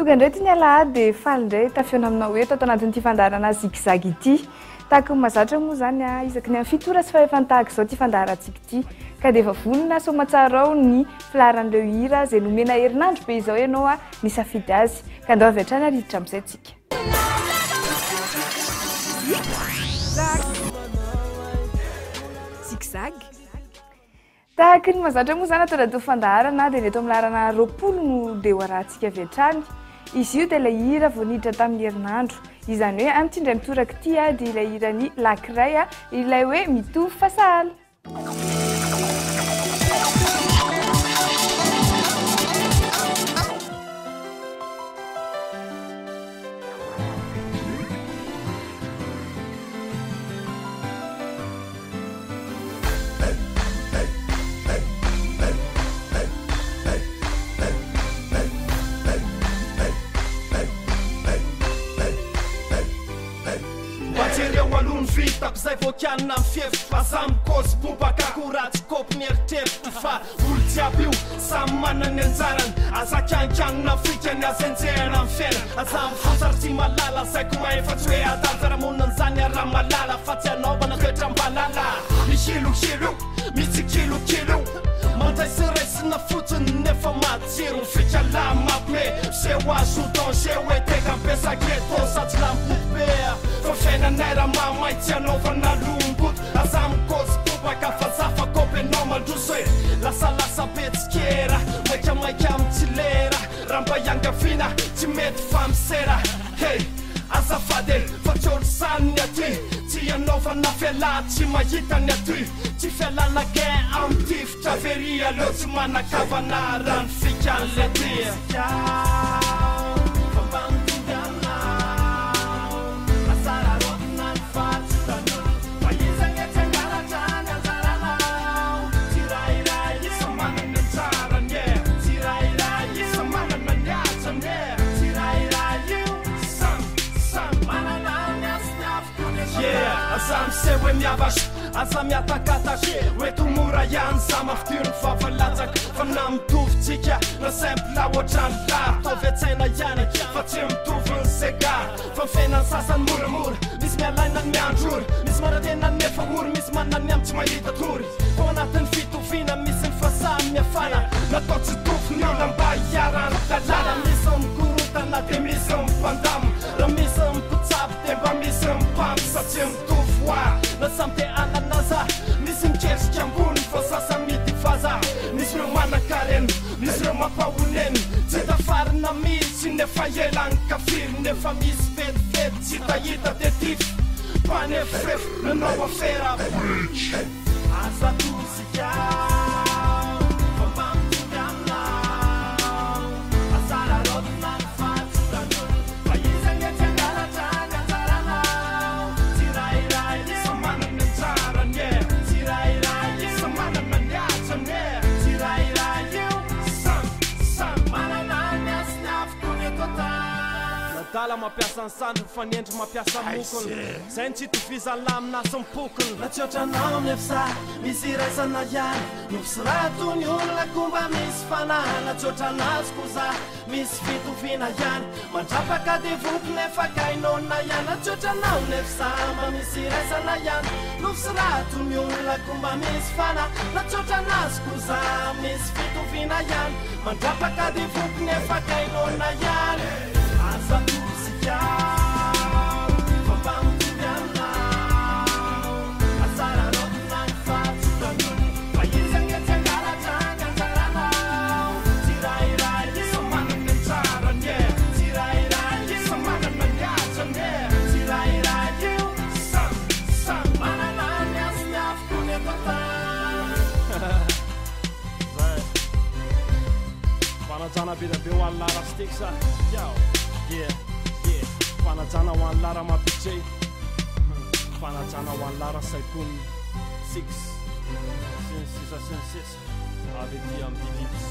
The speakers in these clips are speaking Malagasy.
Tonga indray ty ny alahady dia faly indray tafiona aminao eto atao anatin'ity fandaharana zigzag ity. Tahaka ny mahazatra moa zany isaky ny amin'ny fitora sy fahefantahaka izao ty fandaharantsika ity. Ka dia efa vonona soamantsara ao ny filaharan'ireo hira izay nomena herinandro be izao ianao nisafidy azy. Ka andao avy hatrany ariditra amin'izay tsika. Zigzag. Tahaka ny mahazatra moa zany atao anaty fandaharana dia ny eto amin'ny laharana 20 no dia ho arahantsika avy hatrany. Izy io dia ilay hira vao niditra tamin'ny herinandro. Izany hoe amin'ity indray mitoraka ity dia ilay hirany lakiray ilay hoe mitovy fasahala. Zay vokianina mifefy azamy kozy bobaka koratsy kopy mieritreritry fa olo jiaby io samy manana ny anjarany azakankanina frikany azenjehana amin'ny fiaina azamy fotsary tsy malala zaiko maefatsy hoe adanjaramonana zany araha malala fa tsy anaovana toetra mbalala mihilokilo mitsikilokilo mandray sy raisina fotsiny nefa matsiro ny fikala mampime seho azo danger hoe tega mpesaketo satsy lampopea fa fiainanay raha mamay tsy anaovana lombot azamy kozy tobaka fa zafa kopy anao mandroso hoe lasalasa betsikera maikamaika amin'ny tsy lera raha mba iangavina tsy mety famsera hey azafady fa tsy olo saniny aty tsy anaovana fiala tsy mahita ny aty tsy fialana ke amin'ny tifitra very aleo tsy manakavana rano fikan'le tia sewe miavash aza miatakatash hoe tomora ihany za mafitiry ny fafalatsaka fa na mitovitsika na simple ohatrany lar taovy atsaina ihany fa tsy mitovy ny segar fa mifenany sasany moramora misy mialaina ny miandrory misy maratena ny nefa ory misy manany amin'ny tsy mahita tory fa anatin'ny fitovina misy ny fasamy miafana natao tsy tofy ny olona mba hiarany talana misy mikorotana dia misy mipandamo raha misy mipitsabo dia mba misy mipamby satria mitovy na samte ananaza misy mikersika ambony fa sasa midifaza misy reo manakareny misy reo mampahoneny tsy tafarina misy nefa elany kafiry nefa misy fetifety tsy tahita de tify panefrefy nanao afera bridge aza tosika dala mampiasa ny sandro fa niendry mampiasa mokony zay ny tsy tovizany lamina sy mipokony na tsioatranao nefsa misy iraisana ihany nopisirato ny olona komba misy fanahy na tsioatranazy koza misy fitovina ihany mandrapaka de voky nefa kainona ihany na tsioatranao nefsa mba misy iraisana ihany nopisirato ny olona komba misy fanahy na tsioatranazy koza misy fitovina ihany mandrapaka de voky nefa kainona ihany aza tusika Fanajana bida be wan lara stiksa ciao yeah fanajana wan lara ma PJ fanajana wan lara saikun 6 avec Diam Didips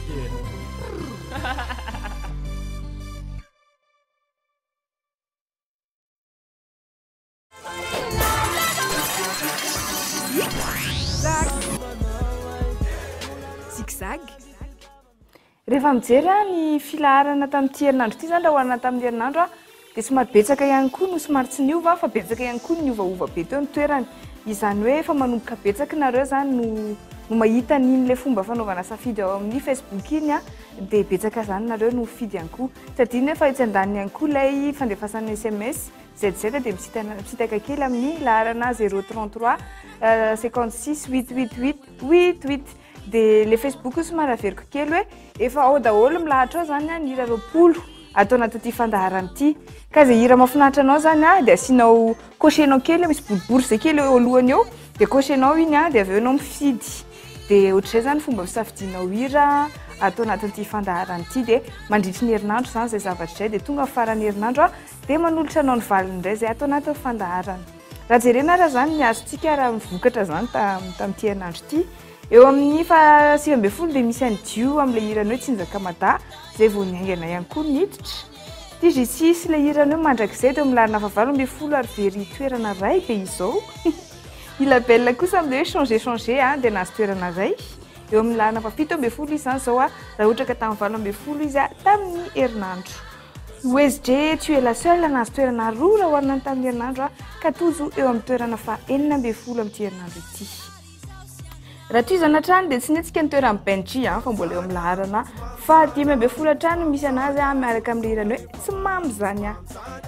yeah rehefa mijery ny filaharana tamin'ity herinandro ity zany raha hoarina tamin'ny herinandro dia somary betsaka ihany koa no somary tsy niova fa betsaka ihany koa ny ovaova be teo ny toerany izany hoe efa manomboka betsaka nareo zany no mahita n'iny le fomba fanaovana safidy ao amin'ny Facebook iny dia betsaka zany nareo no fidy ihany koa tsy adino efa itsy andaniny ihany koa ilay fandefasana SMS ZZ dia misitaka kely amin'ny laharana 033 56 888 88 dia le Facebook somary averiko kely hoe efa ao daholo milahatra ao zany ny hira 20 atao anaty fandaharana ity ka zay hira mahafinaritra anao zany dia asianao cochenao kely misy boribory zay kely eo alohany eo dia cochenao iny dia avy eo anao mifidy dia ohatr'izay zany fomba fisafidinao hira atao anaty fandaharana ity dia mandritry ny herinandro zany zay zavatra izay dia tonga farany herinandro dia manolotra anao ny valiny indray zay atao anaty fandaharana raha jerena raha zany ny azontsika raha mivokatra zany tamin'ity herinandro ity eo amin'ny fa 9 dia misy andio amin'ilay hirany hoe Tsinjakamada zay vao niaingana ihany koa niditra dia J6 ilay hirany hoe mandrakizay dia milarina fa 20 ary very toerana ray be izao ny label kosa amin'ilay hoe changer dia nazy toerana ray eo amin'ny larina fa 17 izy zany zao raha ohatra ka tamin'ny 20 izy tamin'ny herinandro OSG tu es la seule nazy toerana roa raha hoarina tamin'ny herinandro ka tojo eo amin'ny toerana fa 14 amin'ity herinandro ity raha toy zany hatrany dia tsy netsika ny toerana Benji fa mbola eo amin'ny laharana fa 10 hatrany misy anazy miaraka amin'ny hirany hoe tsy mamy zany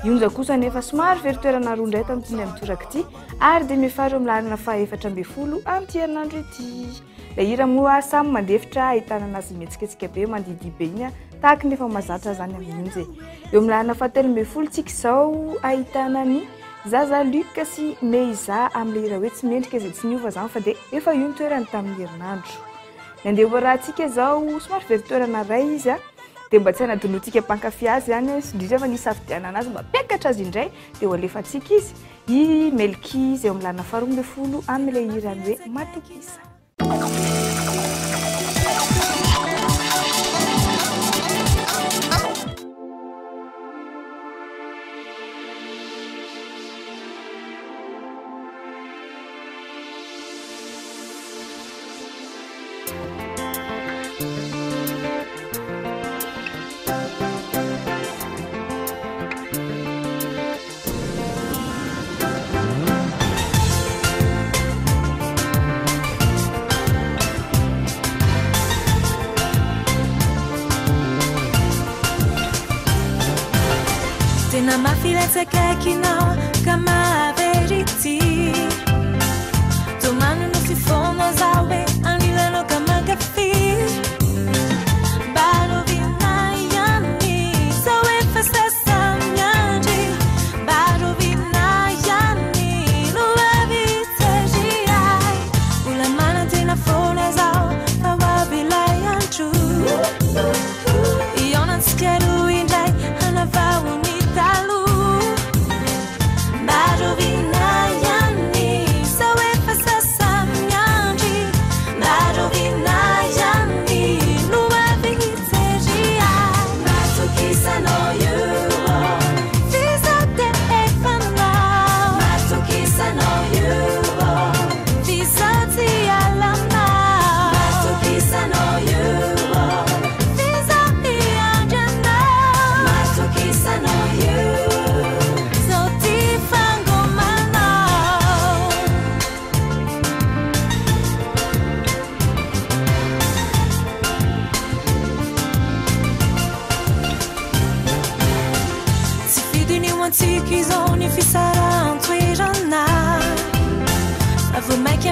ionja kosa nefa somary very toerana roa indray tamin'ity mitoraka ity ary dia mifaro eo amin'ny laharana fa 14 amin'ity herinandro ity ilay hira moa samy mandefitra ahitana anazy metsiketsika be mandidy be iny tahaka nefa mazatra zany amin'ionja eo amin'ny laharana fa 13 tsika izao ahitana ny Zaza Luc sy Meiza amin'ilay hira hoe tsy mendrika izay tsy niova zany fa dia efa io ny toerany tamin'ny herinandro ny andeha voarantsika izao somary very toerana ray izy dia mba tsy hanadinoantsika mpankafy azy zany indrindra fa nisafidiana anazy mba mpiakatra azy indray dia ho alefantsika izy i Melky izay eo amin'ny laharana fa 12 amin'ilay hirany hoe Matokisa Tena mafilatsakaikinao kama verity tomano no sifono zawe anilano kama kafi bado vinayani sawe fastasa myanji bado vinayani no avitajiai ulamana tena fona zao fawabilayanchu ionan skeru indai hanavau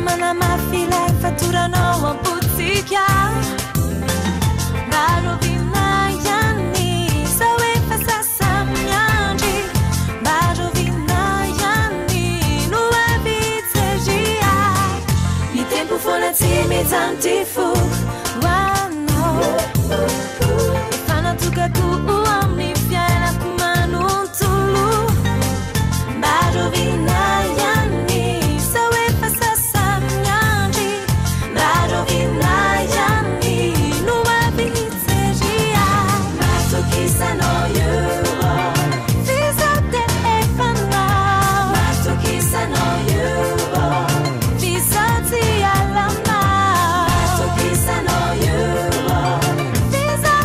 Mana mafila fatura no amputika Baro vinayani sawe fasasa myanji Baro vinayani no abitejia Ni tempo fona time tantifu Wano Ifana tukaku uamni fiana kumanu tulu Baro vinayani Visa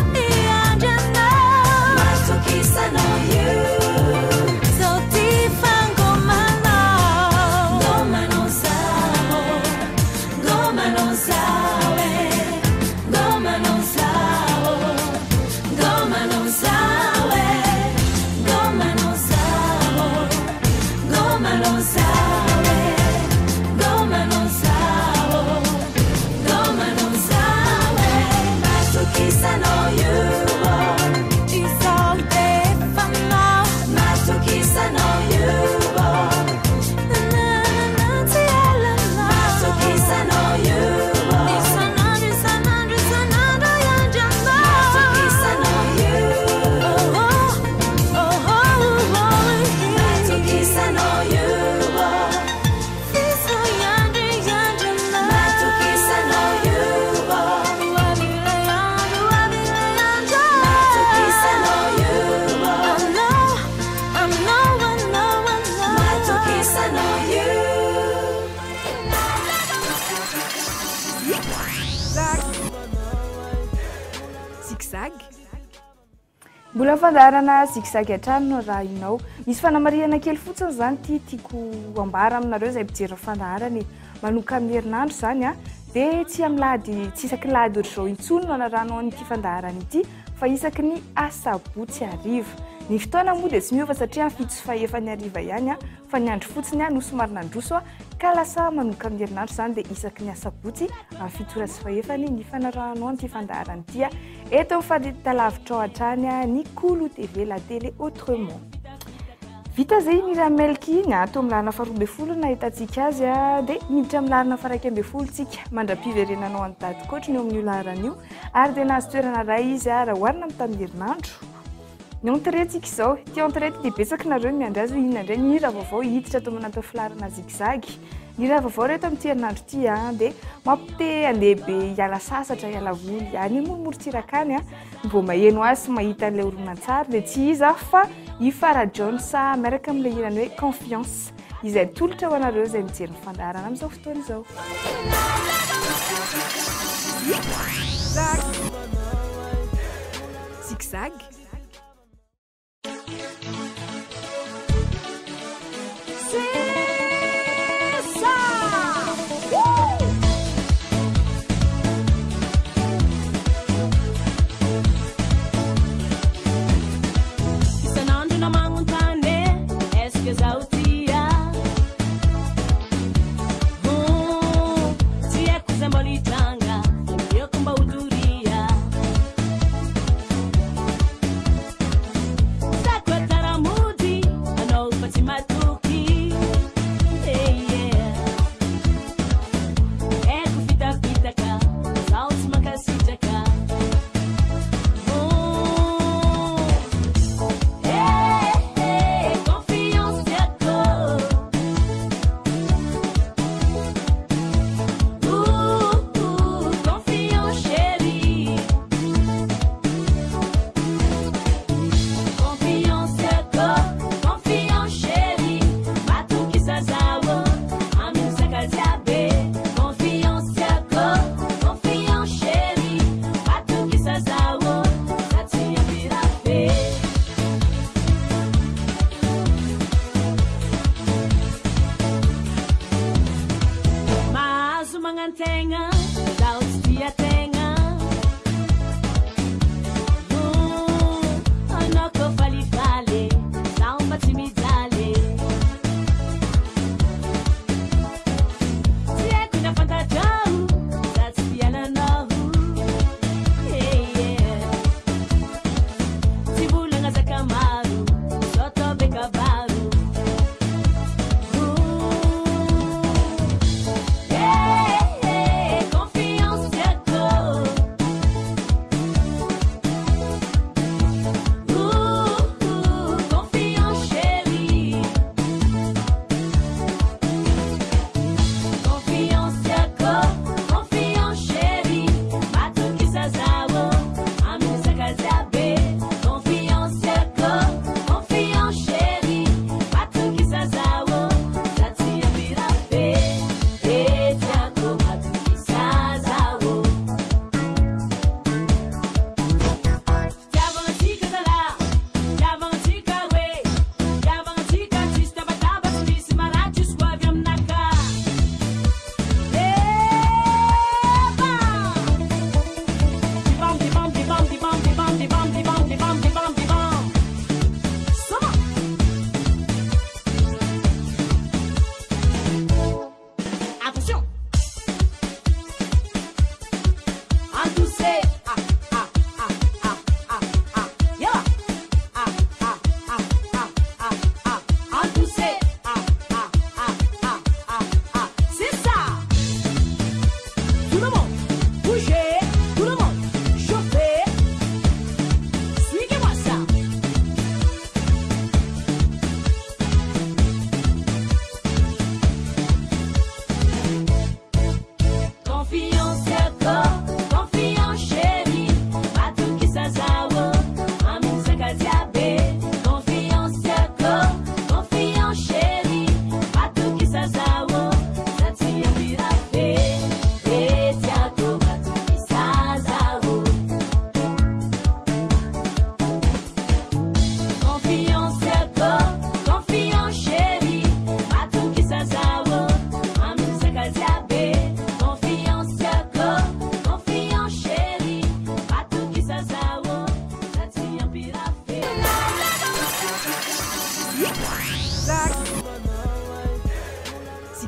Mbola fandarana zigzag atrano raha inao. Misy fanamariana kely fotsiny zany tiako ambara aminareo zay mpijery fandarany. Manoka amin'ny herinandro zany a, dia tsy amilady, tsy isaky lady ohatr'izao intsony no anarano an'ity fandarana ity, fa isaky ny asabotsy hariva. Ny fotoana moa dia tsy miova satria amin'ny fito sy fahefany hariva ihany a, fa ny andro fotsiny a no somary nandroso a, ka lasa manoka amin'ny herinandro zany dia isaky ny asabotsy amin'ny fito sy fahefany ny fanarano an'ity fandarana ity a. Eto mifanditalavitra ao hatrany ny Kolo TV, la télé autrement. Vita zay ny ramelky iny ato amin'ny lalana 12 nahitantsika azy a, dia miditra amin'ny lalana 11 tsika mandram-piverenanao any daty-koatra ny eo amin'ny laran'io, ary dia nahazo toerana ray izy a raha oharina amin'ny tamin'ny herinandro. Ny entrée-tsika izao, ty entrée dia betsaka nareo miandry azy ho inona indray ny hira vaovao hiditra ato anaty filarana zigzag. Ny hira vaovao reto amin'ity herinandro ity a, dia mampite andehibe hiala sasatra, hiala voly any morotsirakany a, vao maheno azy sy mahita an'ilay horonan-tsary dia tsy iza fa i Farah Jones miaraka amin'ilay hirany hoe confiance, izay tolotra ho anareo izay mijery ny fandarana amin'izao fotoana izao. Zigzag.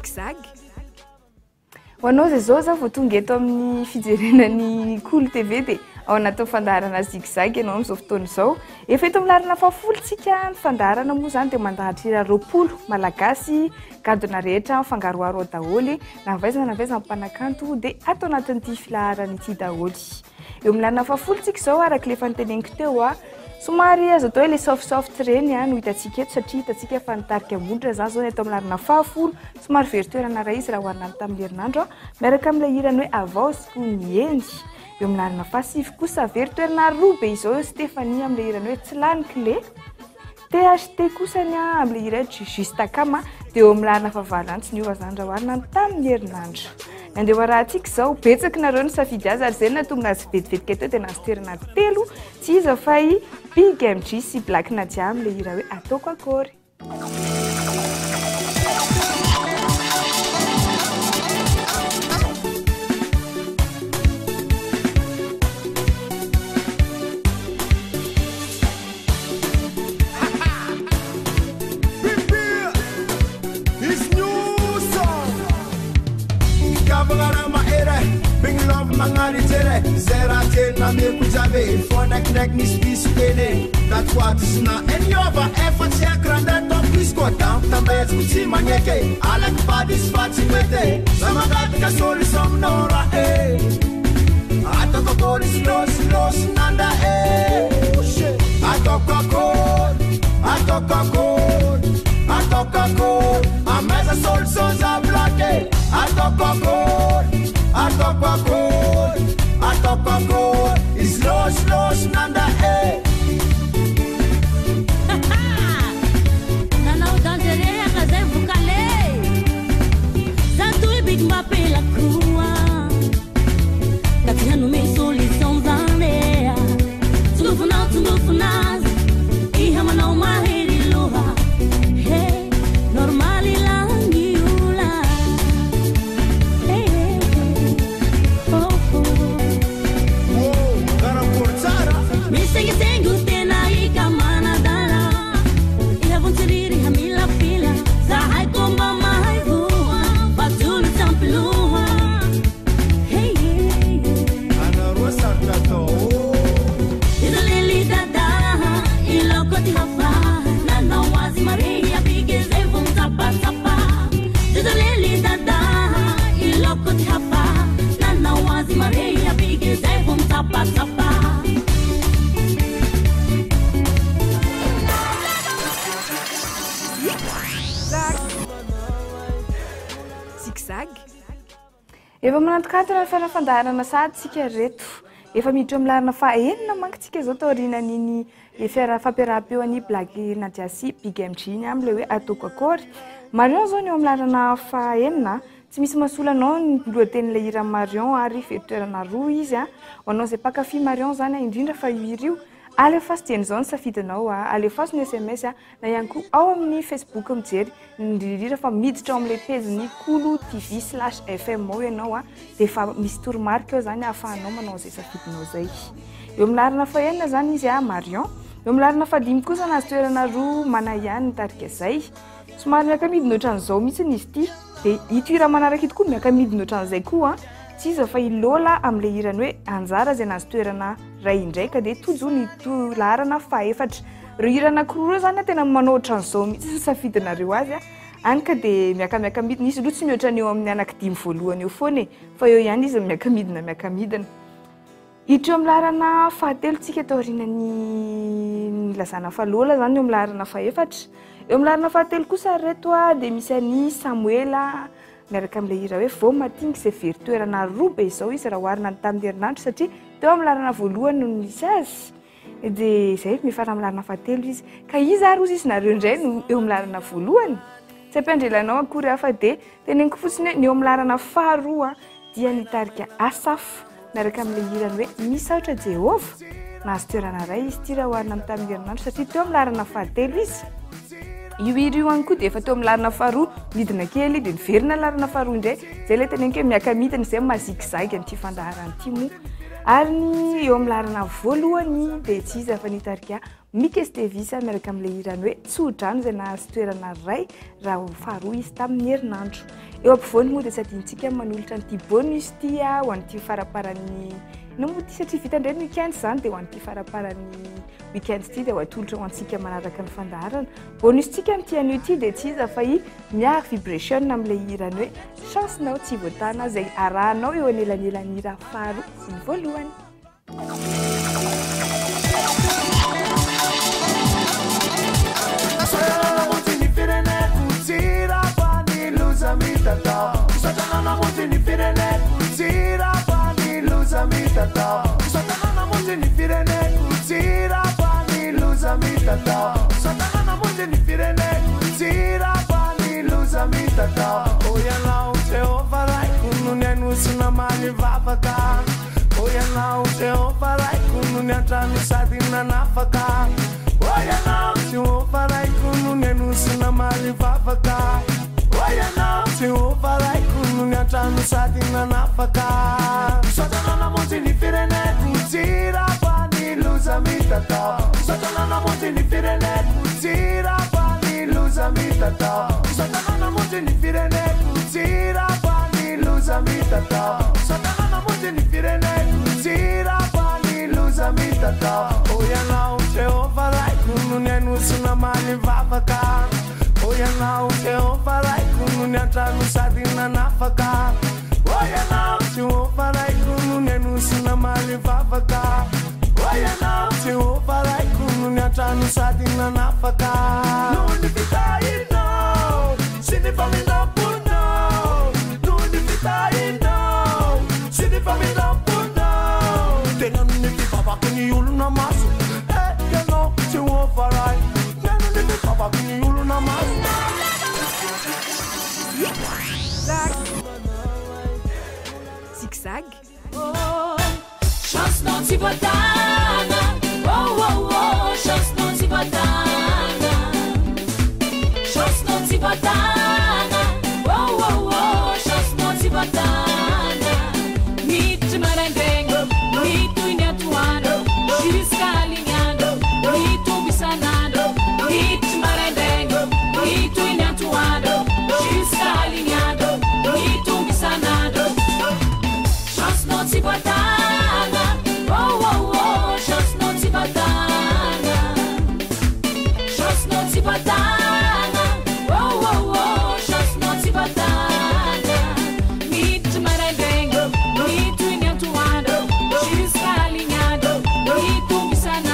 zigzag. Ho anao zay zao za vao tonga eto amin'ny fijerenany Cool TV dia ao anatin'ny fandaharana zigzag ianao amin'izao fotoana izao. Efa eto amin'ny larana fahafolontsika ny fandaharana moa izany dia mandahatra 20 malagasy gadona rehetra mifangaroaro ao daholo na vaizana mpanakanto dia atao anatin'ity filaharana ity daholo. Eo amin'ny larana fahafolontsika izao araka ilay fanteneniko teo somary azo atao hoe le soft reny no hitantsika eto satria hitantsika efa nitarika ambonitra zany zao eto amin'ny larana fahafolo somary veritoerana raha izy raha hoarina tamin'ny herinandro miaraka amin'ilay hirany hoe avaosiko ny endy. Eo amin'ny larana fahasivy kosa veritoerana roa be izao Stéphanie amin'ilay hirany hoe tsy lany clé. THT kosany amin'ilay hirany juste kama dia eo amin'ny larana fahavalo tsy niova zany raha hoarina tamin'ny herinandro. Andeha rahantsika izao betsaka nareo ny safidy azy ary zay nahatonga azy vetivetika teo dia nahazo toerana 3 tsy iza fa i Big MG sy Black Nadia amin'ilay hira hoe ataoko akory. Nek nispi spene dat kwatsna en yova efat yakranda topisko down tambez mutsi manyeke alak badis fatsi mete samagat ka solution nora atoko polis los nanda atoko ameza solution za blake atoko is los nanda Nana dangereux à fazer vocalé Zanto big mape la crua Da piano me solução zanea Tulufunaz I hama não mahiri loha Hey, normali la niula Hey, oh, oh Mi sengo tena I kamana dara I havon tiriri hamila pila Zahai komba mahai vua Batulu tampilua Hey, hey, ana rosa tato Ida lili dada I loko ti hafa Nana wazi maria Bige zevon tapa tapa Ida lili dada I loko ti hafa Nana wazi maria Bige zevon tapa tapa Zigzag. Efa manatokantona ny fandaharana sady tsika reto. Efa miditra amin'ny larana fahaenina manko tsika zao tao aorianan'iny fiara fampiaraham-peo an'i Black Nadia sy Big MG iny amin'ilay hoe ataoko akory. Marion zao ny eo amin'ny larana fahaenina tsy misy masolo anao ny lohatenin'ilay hira Marion ary veritoerana roa izy anao izay mpakafy Marion zany indrindra fa io hira io alefaso dieny izao ny safidinao alefaso ny SMS na ihany koa ao amin'ny Facebook mijery indrindra fa miditra ao amin'ilay page-ny Cool TV/FM ao ianao dia efa misy toromarika eo zany ahafahanao manao izay safidinao zay. Eo amin'ny larana fahaenina zany izy Marion. Eo amin'ny larana fahadimy kosa nahazo toerana roa manahihany nitarika izay. Somary miaka-midina ohatran'izao mihitsy izy ity dia ito hira manaraka ito koa miaka-midina ohatran'izay koa tsy iza fa ilola amin'ilay hirany hoe anjara izay nahazo toerana ray indraika dia tojony larana fahaefatra. Ireo hira anankiroa zany tena manao ohatran'izao mihitsy safidinareo azy anka dia miaka-midina izy aloha tsy mihoatra ny eo amin'ny anankidimy voalohany eo foana fa eo ihany izy miaka-midina. Hiditra eo amin'ny larana fahatelo tsika tao aorianany lazana falola zany eo amin'ny larana fahaefatra. Eo amin'ny larana fahatelo kosa reto dia misy any Samuela miaraka amin'ilay hira hoe vao matingy izay veritoerana roa be izao izy raha hoarina tamin'ny herinandro satria teo amin'ny larana voalohany no misy azy. Dia izay mifara amin'ny larana fahatelo izy. Ka izy ary ozy izy nareo indray no eo amin'ny larana voalohany. Tsy ampiandrelanao akory hafa dia teneniko fotsiny hoe ny eo amin'ny larana faharoa dia nitarika Asaf miaraka amin'ilay hirany hoe misaotra Jehova. Nahazo toerana ray izy ity raha hoarina tamin'ny herinandro satria teo amin'ny larana fahatelo izy. Io hira io ihany koa dia efa teo amin'ny larana faharoa midina kely dia niverina larana faharoa indray. Izay ilay teneniko hoe miaka-midina izay mazigzag an'ity fandaharana ity moa. ary ny eo amin'ny larana voalohany dia tsy izy afa-nitarika Mikes Davis miaraka amin'ilay hirany hoe tsodrano izay nahazo toerana ray raha faharoa izy tamin'ny herinandro. Eo ampovoany moa dia tsy adintsika manolotra an'ity bonus ity ho an'ity faraparan'ny nomo ty satria vita indray ny weekend zany dia ho an'ity faraparan'ny weekend ity dia ho atolotra ho antsika manaraka ny fandaharana. Bonus tsika amin'ity anio ity dia tsy izy afa miaro vibration amin'ilay hirany hoe chancenao tsy voatana izay arahanao eo anelanelan'ny hira faharoa sy ny voalohany. Satanana monte ni firene kutira pani luza mitata. Satanana monte ni firene kutira pani luza mitata. Satanana monte ni firene kutira pani luza mitata. Oya na Jehova rai kununya nusuna mali vavaka. Oya na Jehova rai kununya trano sadina nafaka. Oya na Jehova rai kununya nusuna mali vavaka. Oya na Jehova rai kununya trano sadina nafaka. Satanana monte ni firene kutira pani luza mitata. Satanana monte ni firene kutira pani luza mitata. Satanana monte ni firene kutira pani luza mitata. Satanana monte ni firene kutira pani luza mitata. Oya na Jehova rai kununya nusuna mali vavaka. Oya na Jehova rai kununya trano sadina nafaka. Oya na Jehova rai kununya nusuna mali vavaka. Oya na Jehova rai kununya trano sadina nafaka. Nundi vitaino, sini famina puno. Nundi vitaino, sini famina puno. Tena nundi vipapa kuni yulu na masu. You know Jehova rai. Nundi vipapa kuni yulu na masu. Zigzag. Chance non si voitana. Oh oh oh, chance non si voitana. Chance non si voitana. Oh oh oh, chance non si voitana. Mit marandengo, mit inatuano, jusqu'à lignano, mit bisanano, mit marandengo, mit inatuano, jusqu'à lignano, mit bisanano. Chance non si voitana. Oh oh oh, chance non si voitana. Chance non si voitana. Oh oh oh, chance non si voitana. Mit marandengo, mit inatuano, jusqu'à lignano, mit bisanano.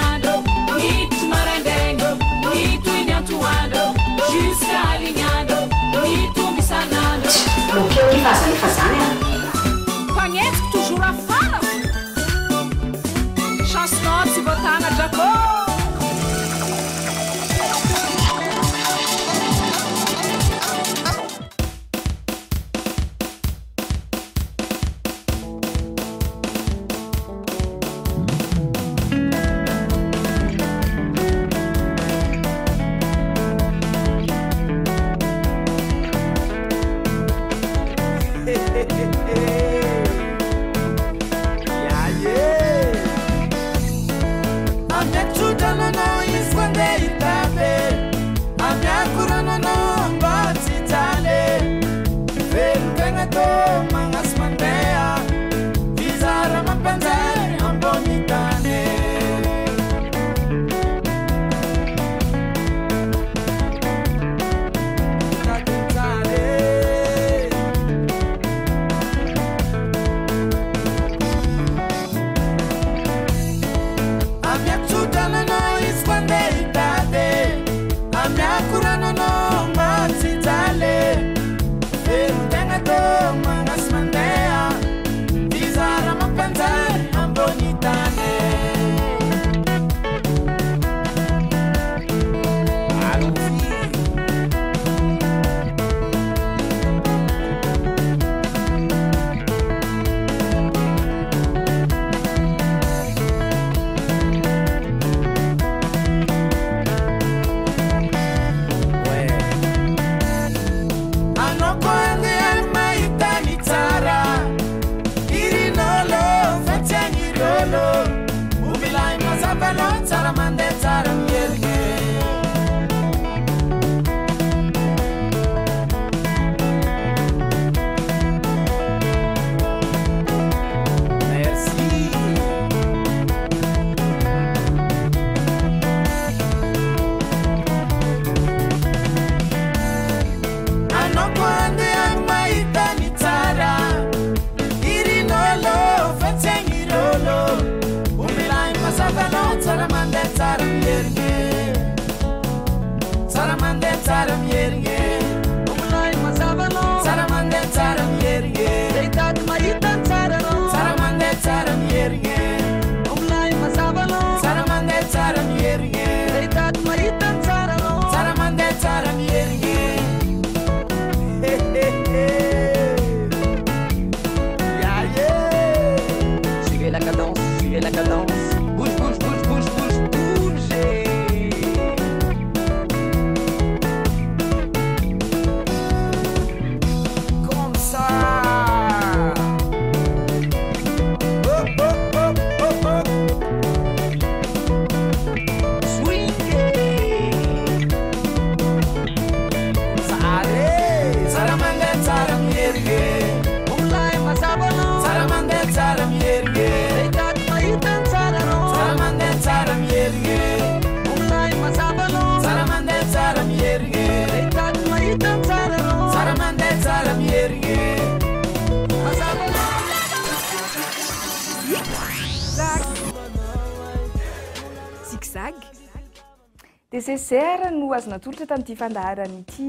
dia zezara no azona tolotra tamin'ity fandaharana ity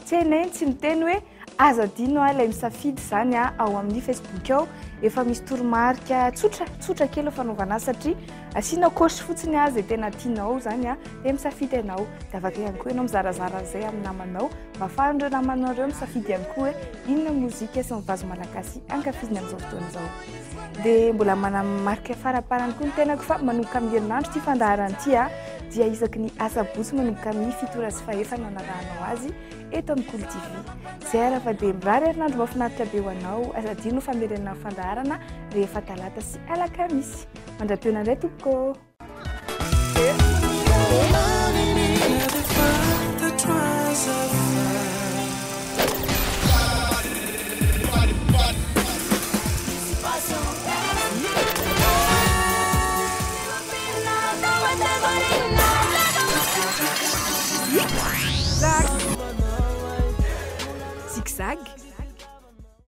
tsy hainay tsy miteny hoe azadino ilay misafidy zany ao amin'ny Facebook ao efa misy toromarika tsotra kely fanaovana azy satria asiana kosy fotsiny azy tena tianao zany dia misafidy ianao dia afaka ihany koa ianao mizarazara zay amin'ny namanao mba ahafahan'ireo namanao ireo misafidy ihany koa hoe inona mozika sy mivazo malagasy ankafiziny amin'izao fotoana izao dia mbola manamarika faraparany koa ny tenako fa manomboka amin'ny herinandro ity fandaharana ity dia isaky ny asabotsy manomboka amin'ny fitora sy fahefana narahanao azy eto amin'ny Cool TV. Zay ara fa dia mirary herinandro mahafinaritra be ho anao azadino famerenana fandaharana rehefa talata sy alakamisy. Mandrapiona indray tompoko.